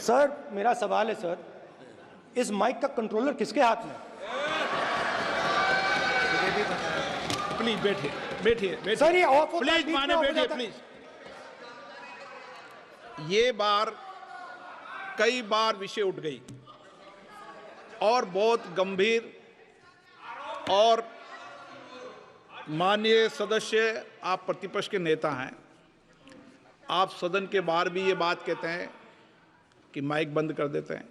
Sir मेरा सवाल है सर, इस माइक का कंट्रोलर किसके हाथ में है? प्लीज बैठिए बैठिए सर ये ऑफ होता है, प्लीज बीच में माने ऑफ हो बैठिए जाता है। प्लीज। ये बार कई बार विषय उठ गई और बहुत गंभीर, और माननीय सदस्य आप प्रतिपक्ष के नेता हैं, आप सदन के बाहर भी ये बात कहते हैं कि माइक बंद कर देते हैं।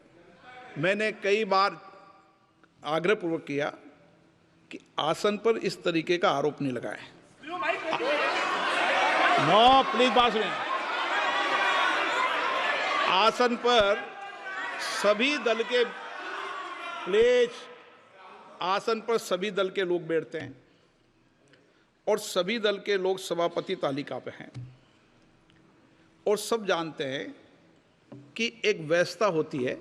मैंने कई बार आग्रहपूर्वक किया कि आसन पर इस तरीके का आरोप नहीं लगाएं। नो प्लीज बात सुनिए। आसन पर सभी दल के प्लीज आसन पर सभी दल के लोग बैठते हैं और सभी दल के लोग सभापति तालिका पे हैं और सब जानते हैं कि एक व्यवस्था होती है,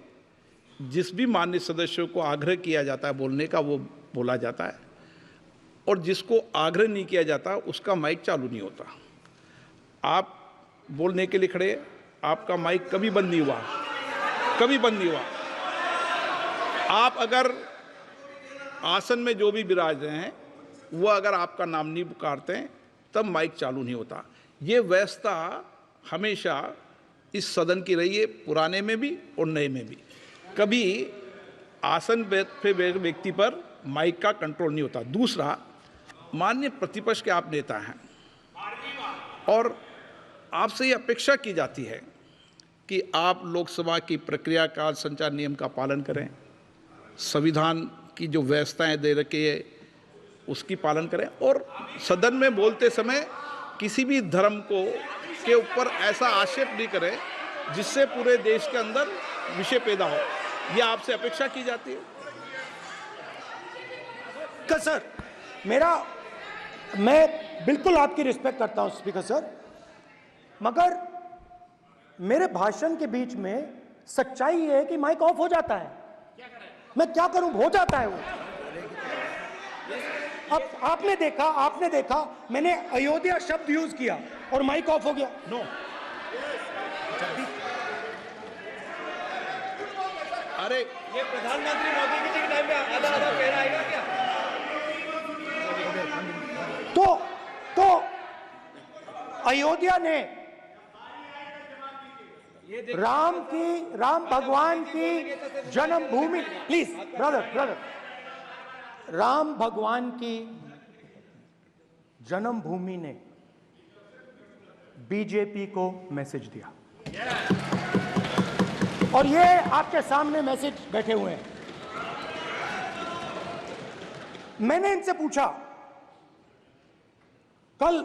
जिस भी माननीय सदस्यों को आग्रह किया जाता है बोलने का वो बोला जाता है, और जिसको आग्रह नहीं किया जाता उसका माइक चालू नहीं होता। आप बोलने के लिए खड़े, आपका माइक कभी बंद नहीं हुआ, कभी बंद नहीं हुआ। आप अगर आसन में जो भी विराज रहे हैं वो अगर आपका नाम नहीं पुकारते हैं तब माइक चालू नहीं होता। ये व्यवस्था हमेशा इस सदन की रही है, पुराने में भी और नए में भी। कभी आसन पे व्यक्ति पर माइक का कंट्रोल नहीं होता। दूसरा, माननीय प्रतिपक्ष के आप नेता हैं और आपसे ये अपेक्षा की जाती है कि आप लोकसभा की प्रक्रिया का संचार नियम का पालन करें, संविधान की जो व्यवस्थाएं दे रखी है उसकी पालन करें, और सदन में बोलते समय किसी भी धर्म को के ऊपर ऐसा आक्षेप नहीं करें जिससे पूरे देश के अंदर विषय पैदा हो। ये आपसे अपेक्षा की जाती है। सर मैं बिल्कुल आपकी रिस्पेक्ट करता हूं स्पीकर सर, मगर मेरे भाषण के बीच में सच्चाई ये है कि माइक ऑफ हो जाता है। मैं क्या करूं, हो जाता है वो। अब आपने देखा मैंने अयोध्या शब्द यूज किया और माइक ऑफ हो गया। नो, अरे ये प्रधानमंत्री मोदी जी के टाइम पे आधा आधा कह आएगा क्या? तो अयोध्या ने राम भगवान की जन्मभूमि, प्लीज ब्रदर, राम भगवान की जन्मभूमि ने बीजेपी को मैसेज दिया, और ये आपके सामने मैसेज बैठे हुए हैं। मैंने इनसे पूछा, कल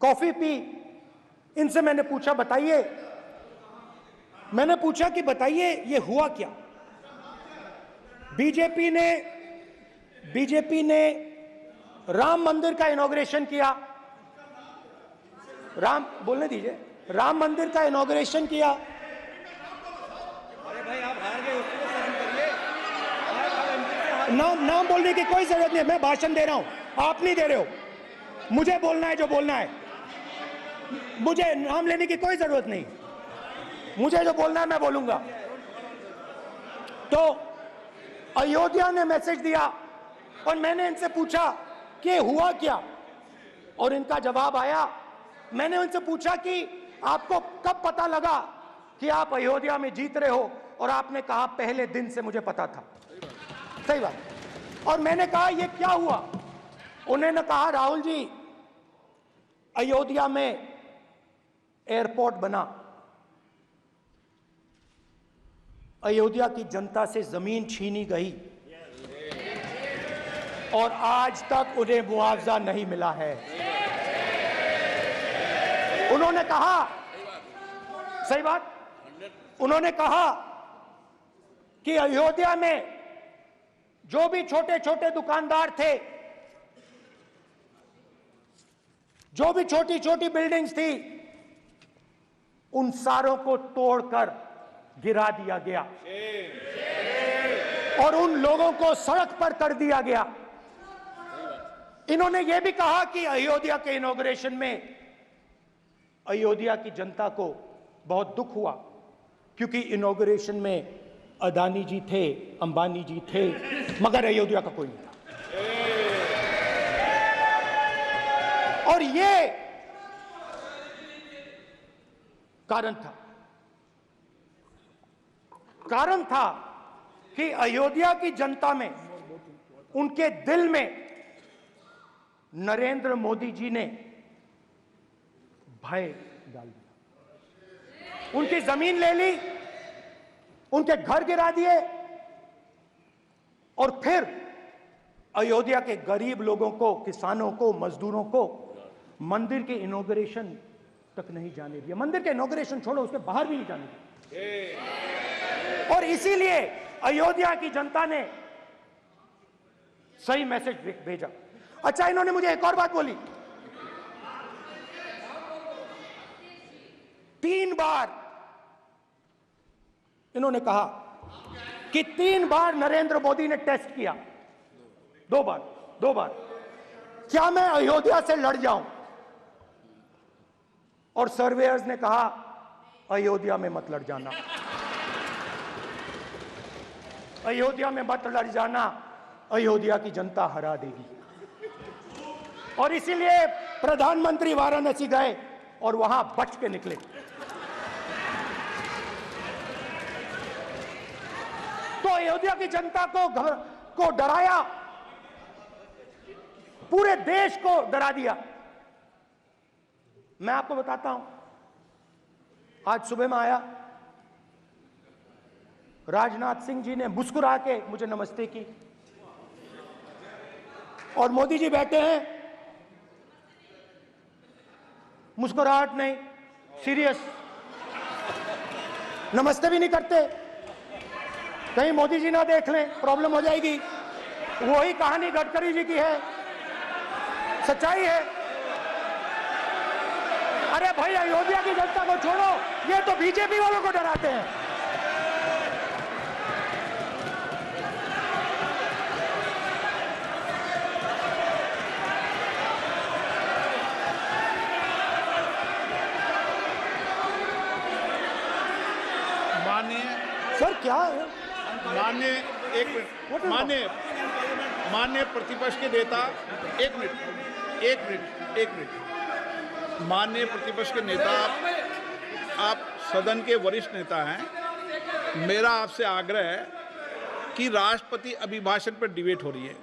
कॉफी पी, इनसे मैंने पूछा कि बताइए ये हुआ क्या। बीजेपी ने राम मंदिर का इनॉग्रेशन किया, बोलने दीजिए, राम मंदिर का इनॉग्रेशन किया। अरे भाई आप हार गए, उसको सहन करिए। नाम बोलने की कोई जरूरत नहीं है, मैं भाषण दे रहा हूं, आप नहीं दे रहे हो। मुझे बोलना है जो बोलना है, मुझे नाम लेने की कोई जरूरत नहीं, मुझे जो बोलना है मैं बोलूंगा। तो अयोध्या ने मैसेज दिया और मैंने इनसे पूछा कि हुआ क्या, और इनका जवाब आया। मैंने उनसे पूछा कि आपको कब पता लगा कि आप अयोध्या में जीत रहे हो, और आपने कहा पहले दिन से मुझे पता था। सही बात। और मैंने कहा ये क्या हुआ, उन्होंने कहा राहुल जी अयोध्या में एयरपोर्ट बना, अयोध्या की जनता से जमीन छीनी गई और आज तक उन्हें मुआवजा नहीं मिला है। उन्होंने कहा, सही बात, उन्होंने कहा कि अयोध्या में जो भी छोटे छोटे दुकानदार थे, जो भी छोटी छोटी बिल्डिंग्स थी, उन सारों को तोड़कर गिरा दिया गया और उन लोगों को सड़क पर कर दिया गया। इन्होंने यह भी कहा कि अयोध्या के इनॉग्रेशन में अयोध्या की जनता को बहुत दुख हुआ, क्योंकि इनॉग्रेशन में अदानी जी थे, अंबानी जी थे, मगर अयोध्या का कोई नहीं था। और ये कारण था कि अयोध्या की जनता में, उनके दिल में नरेंद्र मोदी जी ने भय डाल दिया। उनकी जमीन ले ली, उनके घर गिरा दिए, और फिर अयोध्या के गरीब लोगों को, किसानों को, मजदूरों को मंदिर के इनॉग्रेशन तक नहीं जाने दिया। मंदिर के इनॉग्रेशन छोड़ो, उसके बाहर भी नहीं जाने दिया। और इसीलिए अयोध्या की जनता ने सही मैसेज भेजा। अच्छा, इन्होंने मुझे एक और बात बोली, 3 बार इन्होंने कहा कि 3 बार नरेंद्र मोदी ने टेस्ट किया, 2 बार क्या मैं अयोध्या से लड़ जाऊं? और सर्वेयर्स ने कहा अयोध्या में मत लड़ जाना, अयोध्या में मत लड़ जाना, अयोध्या की जनता हरा देगी। और इसीलिए प्रधानमंत्री वाराणसी गए और वहां बच के निकले। तो अयोध्या की जनता को डराया, पूरे देश को डरा दिया। मैं आपको बताता हूं, आज सुबह में आया, राजनाथ सिंह जी ने मुस्कुरा के मुझे नमस्ते की, और मोदी जी बैठे हैं, मुस्कुराहट नहीं, सीरियस, नमस्ते भी नहीं करते, कहीं मोदी जी ना देख लें, प्रॉब्लम हो जाएगी। वही कहानी गडकरी जी की है, सच्चाई है। अरे भाई, अयोध्या की जनता को छोड़ो, ये तो बीजेपी वालों को डराते हैं। सर क्या है? माननीय प्रतिपक्ष के नेता, एक मिनट, माननीय प्रतिपक्ष के नेता, आप सदन के वरिष्ठ नेता हैं। मेरा आपसे आग्रह है कि राष्ट्रपति अभिभाषण पर डिबेट हो रही है,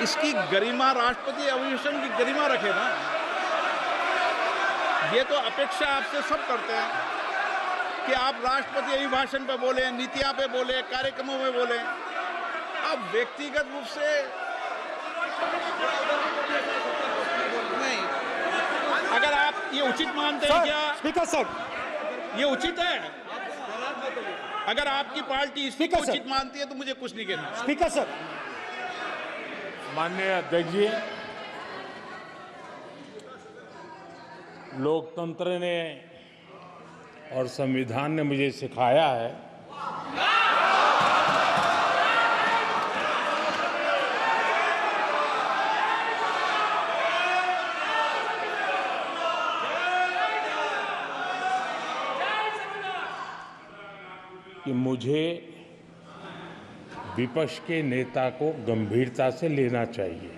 इसकी गरिमा, राष्ट्रपति अभिभाषण की गरिमा रखे ना। ये तो अपेक्षा आपसे सब करते हैं कि आप राष्ट्रपति अभिभाषण पे बोले, नीतियां पे बोले, कार्यक्रमों में बोले। अब व्यक्तिगत रूप से नहीं, अगर आप ये उचित मानते हैं, क्या स्पीकर सर, ये उचित है? अगर आपकी पार्टी इसको उचित मानती है तो मुझे कुछ नहीं कहना। स्पीकर सर, माननीय अध्यक्ष जी, लोकतंत्र ने और संविधान ने मुझे सिखाया है कि मुझे विपक्ष के नेता को गंभीरता से लेना चाहिए।